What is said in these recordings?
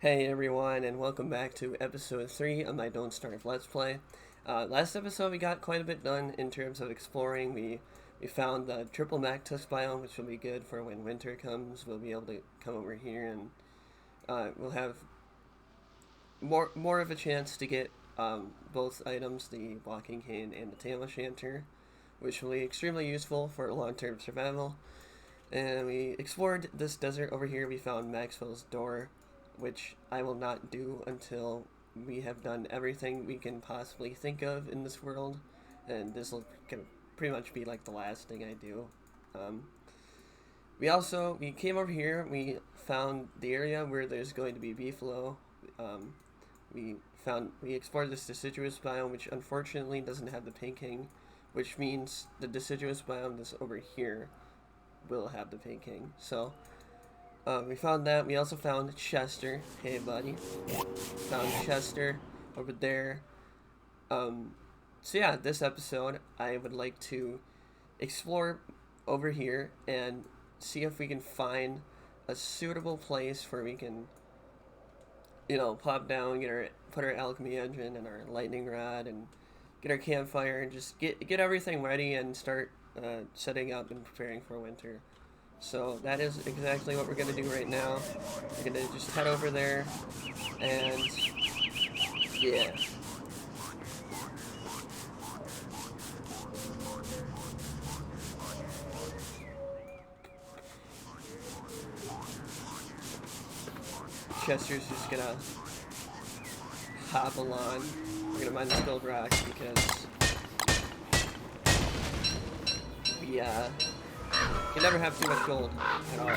Hey everyone, and welcome back to episode 3 of my Don't Starve Let's Play. Last episode we got quite a bit done in terms of exploring. We found the triple Mactus biome, which will be good for when winter comes. We'll be able to come over here and we'll have more of a chance to get both items, the walking cane and the tam o'shanter, which will be extremely useful for long-term survival. And we explored this desert over here. We found Maxwell's door, which I will not do until we have done everything we can possibly think of in this world, and this will pretty much be like the last thing I do. We came over here. We found the area where there's going to be beefalo. We explored this deciduous biome, which unfortunately doesn't have the pink king, which means the deciduous biome that's over here will have the pink king. So we found that. We also found Chester. Hey, buddy. Found Chester over there. So yeah, this episode, I would like to explore over here and see if we can find a suitable place where we can, pop down, put our alchemy engine and our lightning rod and get our campfire and just get everything ready and start setting up and preparing for winter. So that is exactly what we're going to do right now. We're going to just head over there, and yeah. Chester's just going to hobble on. We're going to mine the spilled rock because we can never have too much gold at all.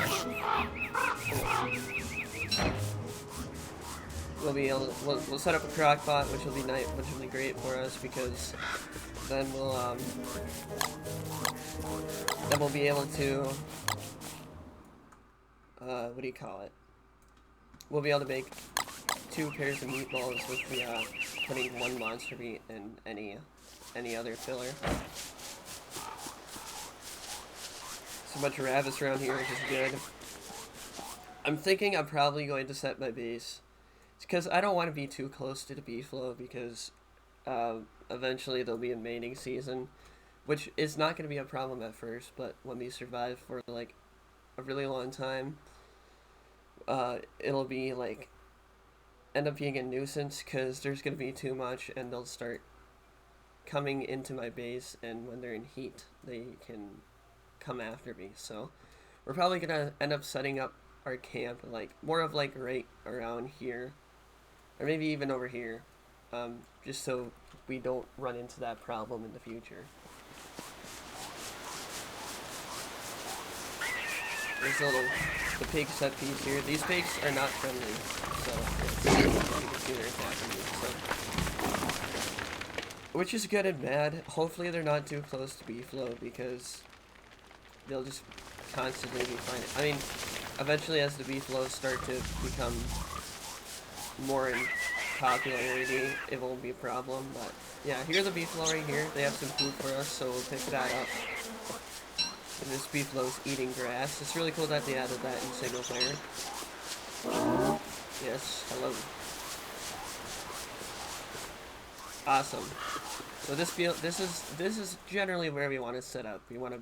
We'll set up a crock pot, which will be great for us because then we'll be able to what do you call it? We'll be able to make 2 pairs of meatballs with the putting 1 monster meat in any other filler. A bunch of rabbits around here, which is good. I'm thinking I'm probably going to set my base. It's because I don't want to be too close to the beefalo because eventually there'll be a mating season, which is not going to be a problem at first, but when we survive for like a really long time, it'll be like end up being a nuisance because there's going to be too much and they'll start coming into my base, and when they're in heat they can come after me. So we're probably gonna end up setting up our camp like more of like right around here, or maybe even over here, just so we don't run into that problem in the future. There's the pig set piece here. These pigs are not friendly, so you can see they're attacking me. So, which is good and bad. Hopefully they're not too close to beefalo because they'll just constantly be fine. I mean, eventually as the beefaloes start to become more in popularity, it won't be a problem, but yeah, here's a beefalo right here. They have some food for us, so we'll pick that up. And this beefalo's eating grass. It's really cool that they added that in single player. Yes, hello. Awesome. So this is generally where we want to set up. We want to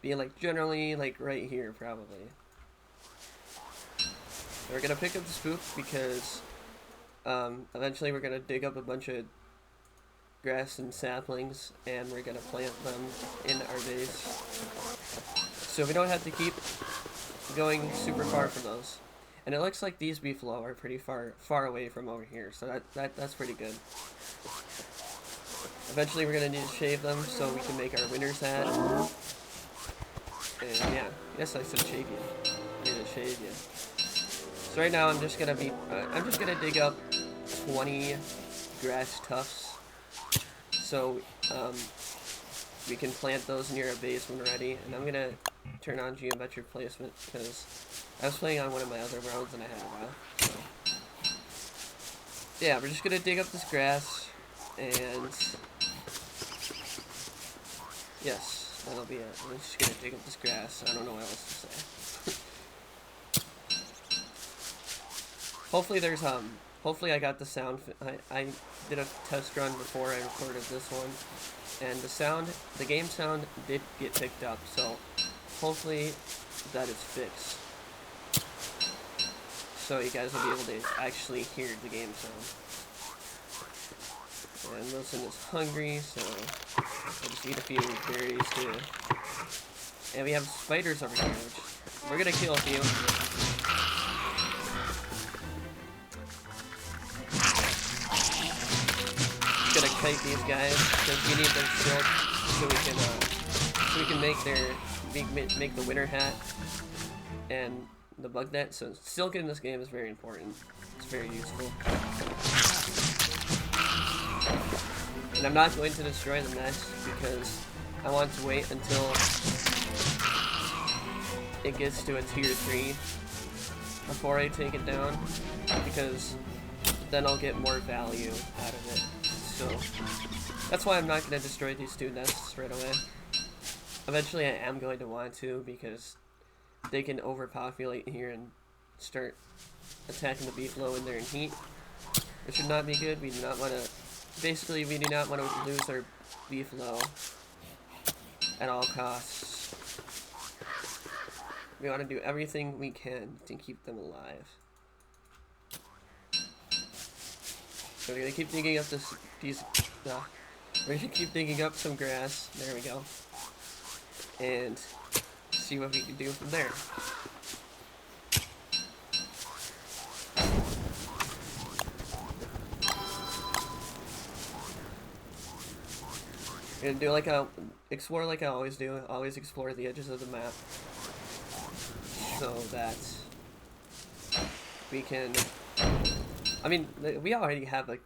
be like generally like right here probably. We're gonna pick up the spook because eventually we're gonna dig up a bunch of grass and saplings and we're gonna plant them in our base, so we don't have to keep going super far from those. And it looks like these beefalo are pretty far away from over here, so that's pretty good. Eventually we're gonna need to shave them so we can make our winter's hat. And yeah, yes, I said shave you. I'm gonna shave you. So right now I'm just gonna dig up 20 grass tufts, so we can plant those near our base when we're ready. And I'm gonna turn on geometric placement because I was playing on one of my other roads and I had a while. So yeah, we're just gonna dig up this grass, and yes. That'll be it. I'm just gonna dig up this grass. I don't know what else to say. hopefully there's hopefully I got the sound. I did a test run before I recorded this one, and the game sound did get picked up. So hopefully that is fixed, so you guys will be able to actually hear the game sound. And Wilson is hungry, so I'll just eat a few berries too. And we have spiders over here, which we're gonna kill a few. Just gonna kite these guys because we need their silk so we can make the winter hat and the bug net. So silk in this game is very important. It's very useful. And I'm not going to destroy the nest because I want to wait until it gets to a tier 3 before I take it down, because then I'll get more value out of it. So that's why I'm not going to destroy these 2 nests right away. Eventually I am going to want to, because they can overpopulate here and start attacking the beefalo when they're in heat, which should not be good. We do not want to Basically, we do not want to lose our beefalo at all costs. We want to do everything we can to keep them alive. So we're gonna keep digging up we're gonna keep digging up some grass. There we go. And see what we can do from there. Gonna do explore like I always do. Always explore the edges of the map, so that we can. I mean, we already have a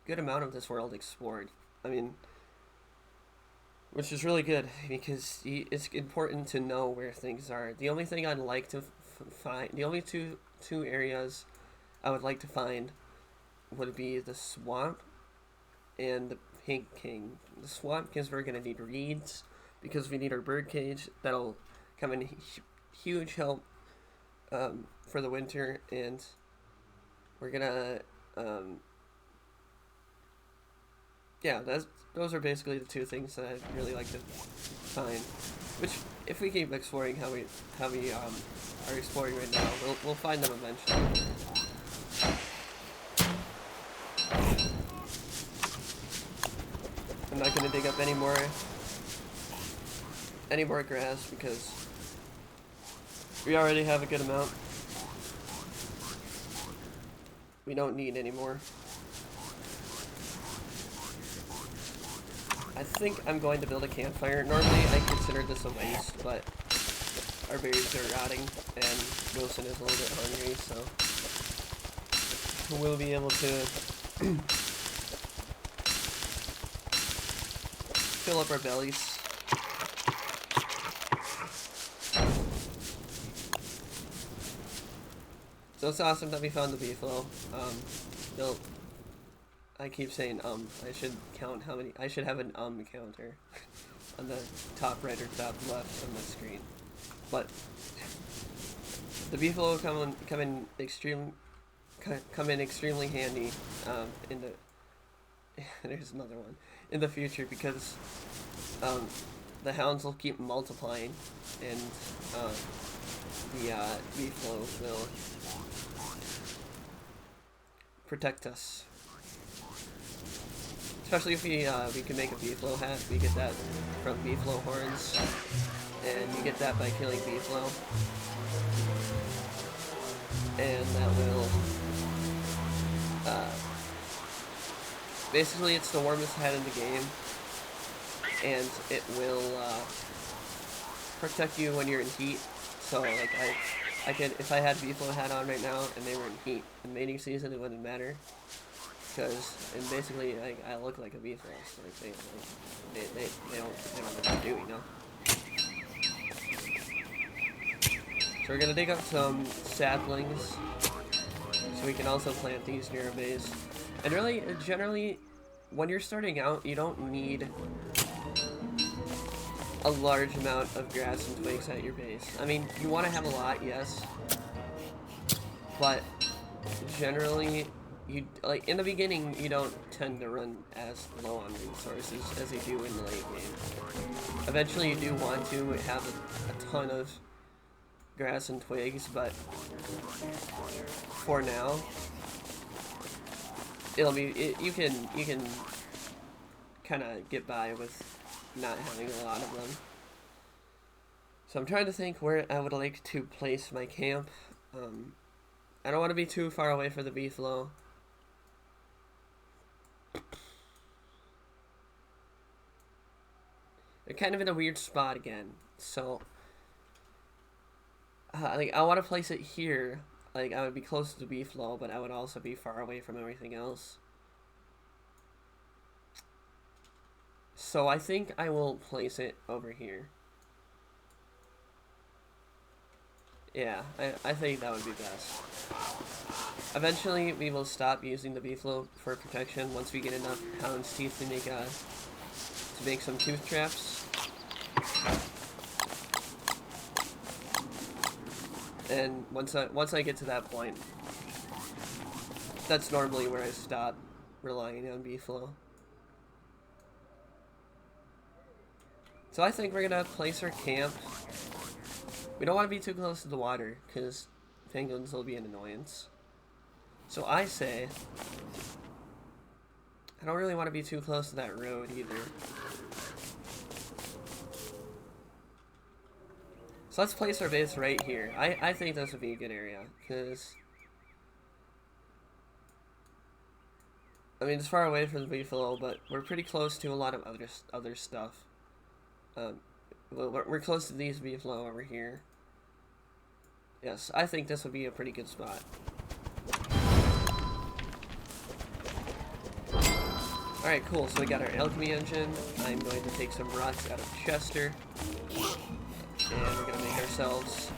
good amount of this world explored. I mean, which is really good because it's important to know where things are. The only thing I'd like to find, the only two areas I would like to find would be the swamp and the Pink King. The swamp, because we're going to need reeds, because we need our bird cage. That'll come in huge help for the winter, and we're going to, yeah, those are basically the 2 things that I'd really like to find. Which, if we keep exploring how we are exploring right now, we'll find them eventually. I'm not gonna dig up any more grass because we already have a good amount. We don't need any more. I think I'm going to build a campfire. Normally I consider this a waste, but our berries are rotting and Wilson is a little bit hungry, so we'll be able to fill up our bellies. So it's awesome that we found the beefalo. I keep saying I should count how many. I should have an counter on the top right or top left on the screen. But the beefalo come in extremely handy in the there's another one in the future, because the hounds will keep multiplying, and the beefalo will protect us. Especially if we can make a beefalo hat. We get that from beefalo horns, and you get that by killing beefalo, and that will basically, it's the warmest hat in the game, and it will protect you when you're in heat. So like I could, if I had beefalo hat on right now and they were in heat in mating season, it wouldn't matter, because and basically I look like a beefalo. So like they don't know what to do, you know. So we're gonna dig up some saplings so we can also plant these near our base. And really, generally, when you're starting out, you don't need a large amount of grass and twigs at your base. I mean, you want to have a lot, yes, but generally, you like in the beginning you don't tend to run as low on resources as you do in the late game. Eventually you do want to have a ton of grass and twigs, but for now you can kind of get by with not having a lot of them. So I'm trying to think where I would like to place my camp. I don't want to be too far away from the beefalo. They're kind of in a weird spot again, so like I want to place it here. Like I would be close to the beefalo, but I would also be far away from everything else. So I think I will place it over here. Yeah, I think that would be best. Eventually, we will stop using the beefalo for protection once we get enough hound's teeth to make some tooth traps. And once I get to that point, that's normally where I stop relying on beefalo. So I think we're gonna place our camp. We don't want to be too close to the water, because penguins will be an annoyance. So I say, I don't really want to be too close to that road either. So let's place our base right here. I think this would be a good area, because I mean, it's far away from the beefalo, but we're pretty close to a lot of other stuff. We're close to these beefalo over here. Yes, I think this would be a pretty good spot. Alright, cool. So we got our alchemy engine. I'm going to take some rocks out of Chester. And we're going to make ourselves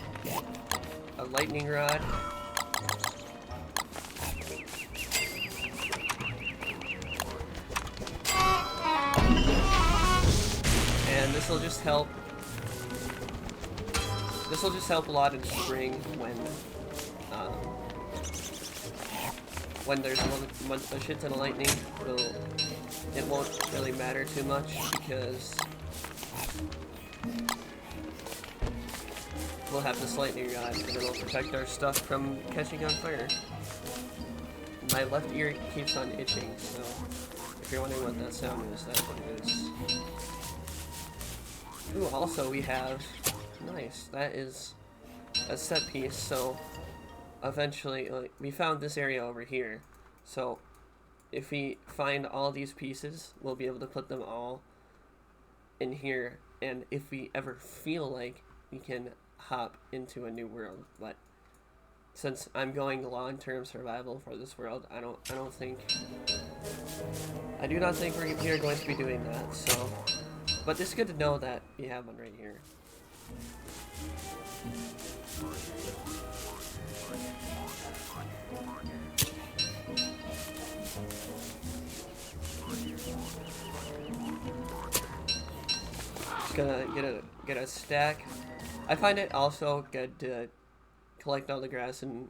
a lightning rod. And this will just help. This will just help a lot in spring when there's a shit ton of lightning. It won't really matter too much because we'll have this lightning rod and it'll protect our stuff from catching on fire. My left ear keeps on itching, so if you're wondering what that sound is, that's what it is. Ooh, also we have, nice, that is a set piece, so eventually, like, we found this area over here, so if we find all these pieces, we'll be able to put them all in here, and if we ever feel like we can hop into a new world, but since I'm going long-term survival for this world, I do not think we're going to be doing that, so. But it's good to know that you have one right here. Just gonna get a stack. I find it also good to collect all the grass and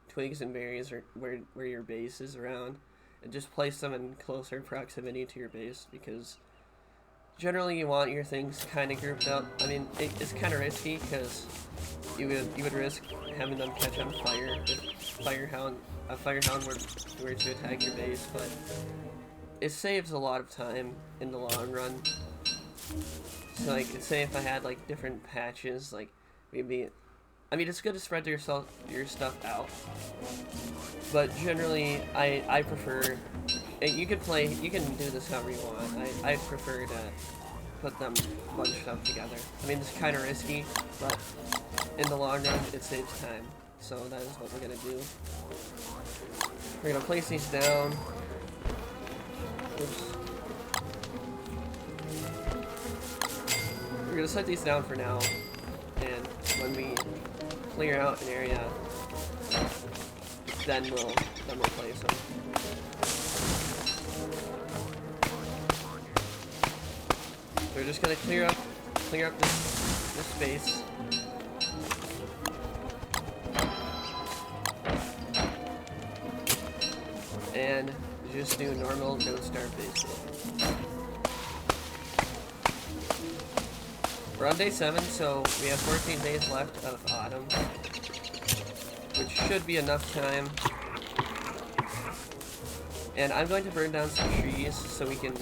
twigs and berries or where your base is around, and just place them in closer proximity to your base, because generally you want your things kind of grouped up. I mean, it's kind of risky because you would risk having them catch on fire if a firehound were to attack your base, but it saves a lot of time in the long run. So like, say if I had like different patches, like maybe, I mean, it's good to spread your stuff out, but generally I prefer. You can do this however you want. I prefer to put them bunched up together. I mean, it's kind of risky, but in the long run, it saves time. So that is what we're gonna do. We're gonna place these down. Oops. We're gonna set these down for now, and when we clear out an area, then we'll place them. We're just gonna clear up this space. and just do normal, no starve base build. We're on day 7, so we have 14 days left of autumn, which should be enough time. And I'm going to burn down some trees so we can...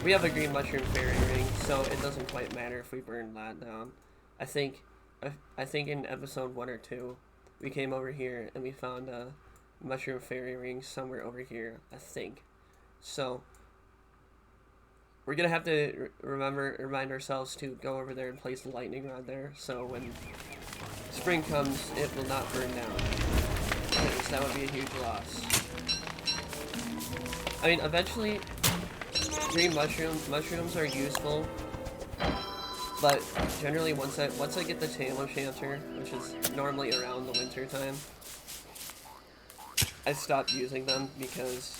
We have a green mushroom fairy ring, so it doesn't quite matter if we burn that down. I think in episode 1 or 2, we came over here and we found a mushroom fairy ring somewhere over here, I think. So, we're gonna have to remind ourselves to go over there and place the lightning rod there, so when spring comes, it will not burn down. Because that would be a huge loss. I mean, eventually, green mushrooms are useful, but generally once I get the Tail Enchanter, which is normally around the winter time, I stopped using them because,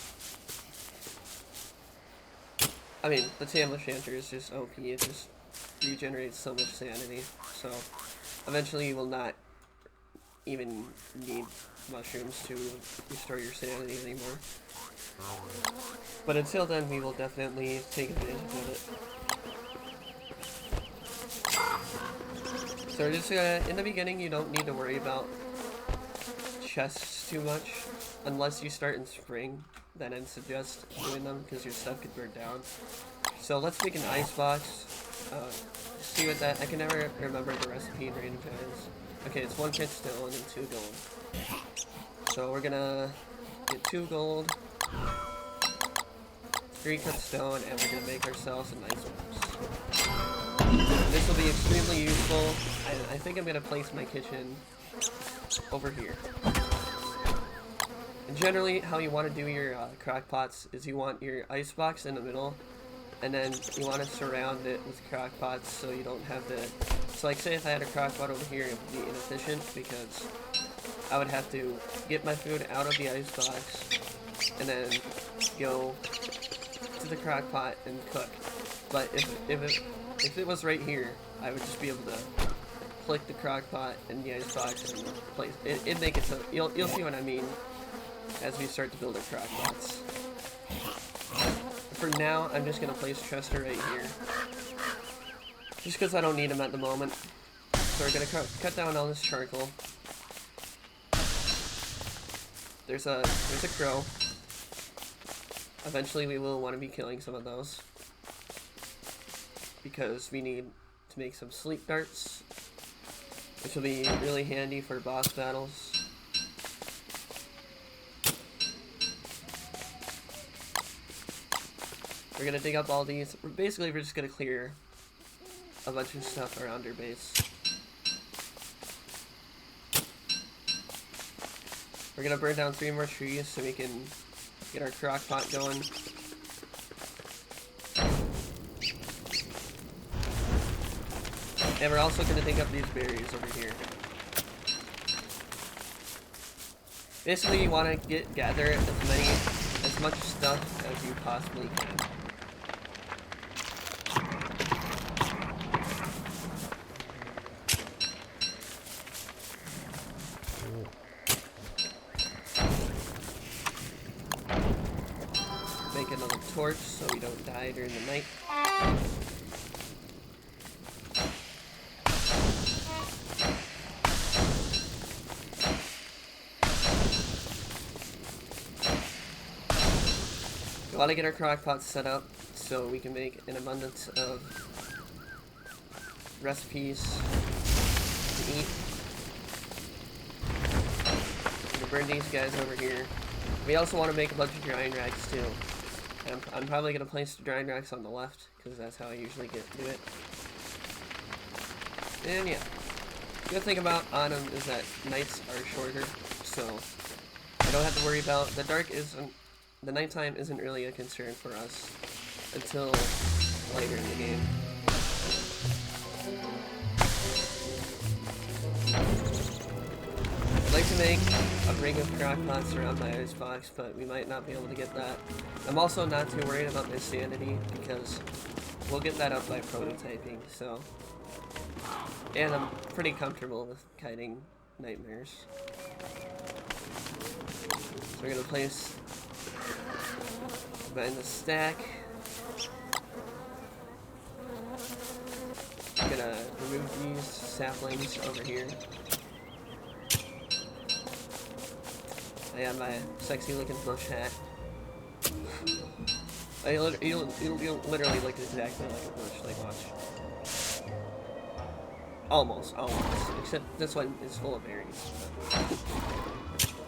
I mean, the Tail Enchanter is just OP, it just regenerates so much sanity, so eventually you will not even need mushrooms to restore your sanity anymore. But until then, we will definitely take advantage of it. So we're just gonna, in the beginning, you don't need to worry about chests too much, unless you start in spring. Then I'd suggest doing them, because your stuff could burn down. So let's make an ice box. See what that, I can never remember the recipe in Random Guys. Okay, it's 1 cut stone and 2 gold. So we're gonna get 2 gold, 3 cut stone, and we're gonna make ourselves an ice box. This will be extremely useful. I think I'm gonna place my kitchen over here. And generally, how you want to do your crock pots is you want your ice box in the middle, and then you want to surround it with crock pots so you don't have to... So like, say if I had a crock pot over here, it would be inefficient because I would have to get my food out of the ice box and then go to the crock pot and cook. But if it was right here, I would just be able to click the crock pot and the ice box and place it. It'd make it so you'll see what I mean as we start to build our crock pots. For now, I'm just gonna place Chester right here, just because I don't need him at the moment. So we're gonna cut down all this charcoal. There's a crow. Eventually, we will want to be killing some of those because we need to make some sleep darts, which will be really handy for boss battles. We're gonna dig up all these. Basically, we're just gonna clear a bunch of stuff around our base. We're gonna burn down 3 more trees so we can get our crock pot going. And we're also gonna dig up these berries over here. Basically, you want to gather as much stuff as you possibly can. Make another torch so we don't die during the night. We want to get our crock pots set up so we can make an abundance of recipes to eat. I'm gonna burn these guys over here. We also want to make a bunch of drying racks too. And I'm probably gonna place the drying racks on the left because that's how I usually do it. And yeah, the good thing about autumn is that nights are shorter, so I don't have to worry about the nighttime isn't really a concern for us until later in the game. I'd like to make a ring of crock pots around my ice box, but we might not be able to get that. I'm also not too worried about my sanity because we'll get that up by prototyping, so. And I'm pretty comfortable with kiting nightmares. So we're gonna place behind the stack. I'm gonna remove these saplings over here. I have my sexy looking bush hat. It'll literally look exactly like a bush, like watch. Almost. Except this one is full of berries.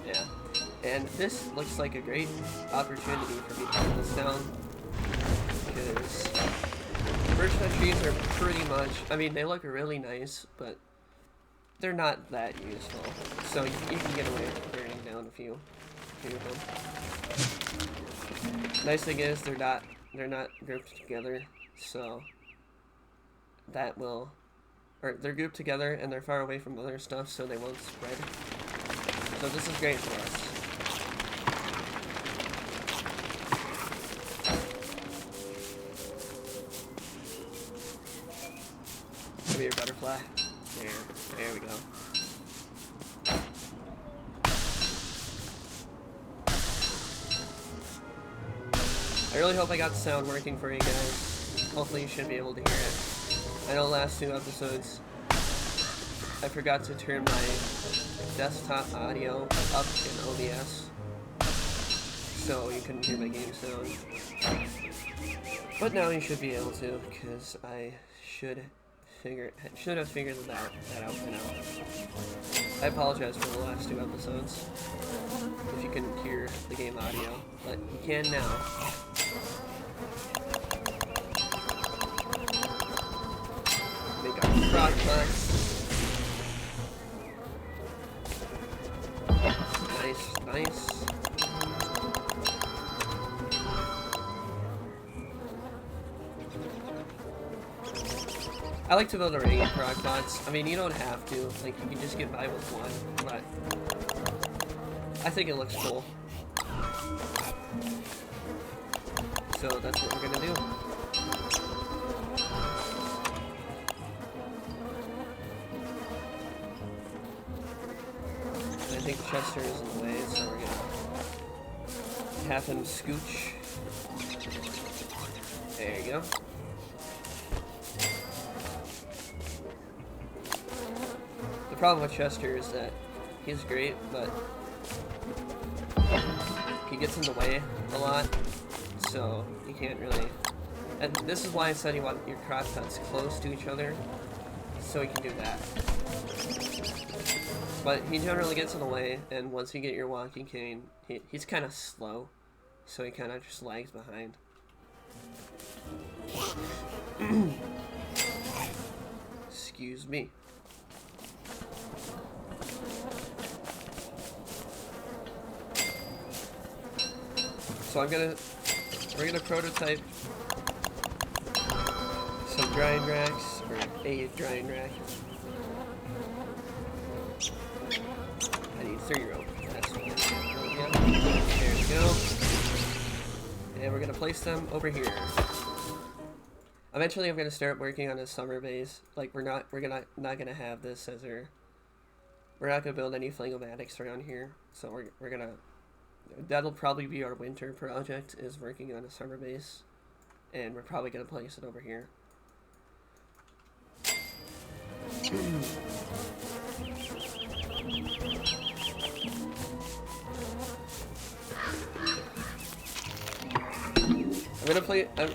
Yeah. And this looks like a great opportunity for me to cut this down. Because birch nut trees are pretty much, I mean, they look really nice, but they're not that useful. So you can get away with burning down a few of them. Nice thing is they're not grouped together, so that will, or they're grouped together and they're far away from other stuff, so they won't spread. So this is great for us. Come here, butterfly. There we go. I really hope I got the sound working for you guys. Hopefully you should be able to hear it. I know the last 2 episodes I forgot to turn my desktop audio up in OBS, so you couldn't hear my game sound. But now you should be able to, because I should have figured that out by now. I apologize for the last 2 episodes if you couldn't hear the game audio, but you can now. Make our crock pots. Nice. I like to build a ring of crock pots. I mean, you don't have to. Like, you can just get by with one, but I think it looks cool. So that's what we're gonna do. I think Chester is in the way, so we're gonna have him scooch. There you go. The problem with Chester is that he's great, but he gets in the way a lot, so you can't really. And this is why I said you want your crock pots close to each other, so you can do that. But he generally gets in the way, and once you get your walking cane, he's kind of slow, so he kind of just lags behind. Excuse me. So we're gonna prototype some drying racks, or a drying rack. I need 3 rope. That's what there we go. And we're gonna place them over here. Eventually I'm gonna start working on a summer base. Like we're not gonna have this as we're not gonna build any flingomatics around here. So we're gonna, that'll probably be our winter project, is working on a summer base. And we're probably gonna place it over here.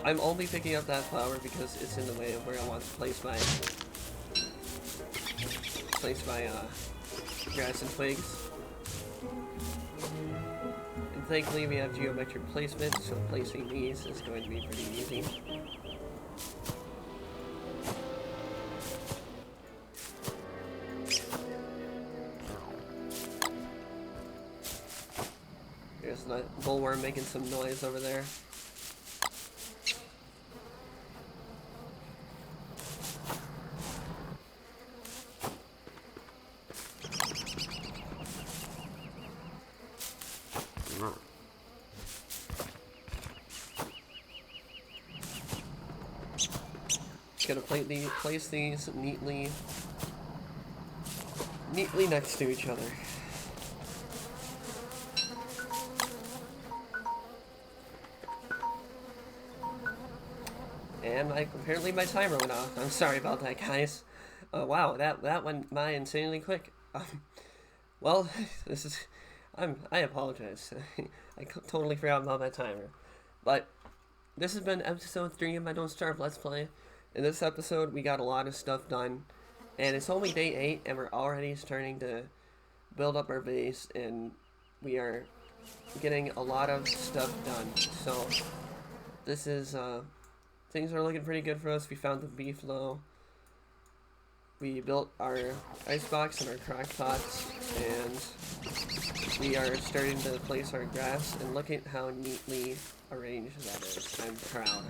I'm only picking up that flower because it's in the way of where I want to place my grass and twigs. And thankfully we have geometric placement, so placing these is going to be pretty easy. There's the bullworm making some noise over there. Just gonna place these neatly next to each other. and apparently my timer went off. I'm sorry about that, guys. Wow, that went by insanely quick. Well, this is, I apologize. I totally forgot about my timer. But this has been episode 3 of my Don't Starve Let's Play. In this episode, we got a lot of stuff done, and it's only day 8, and we're already starting to build up our base, and we are getting a lot of stuff done. So this is things are looking pretty good for us. We found the beef low. We built our icebox and our crock pots, and we are starting to place our grass, and look at how neatly arranged that is. I'm proud.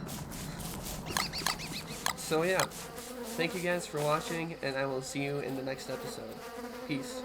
So yeah, thank you guys for watching, and I will see you in the next episode. Peace.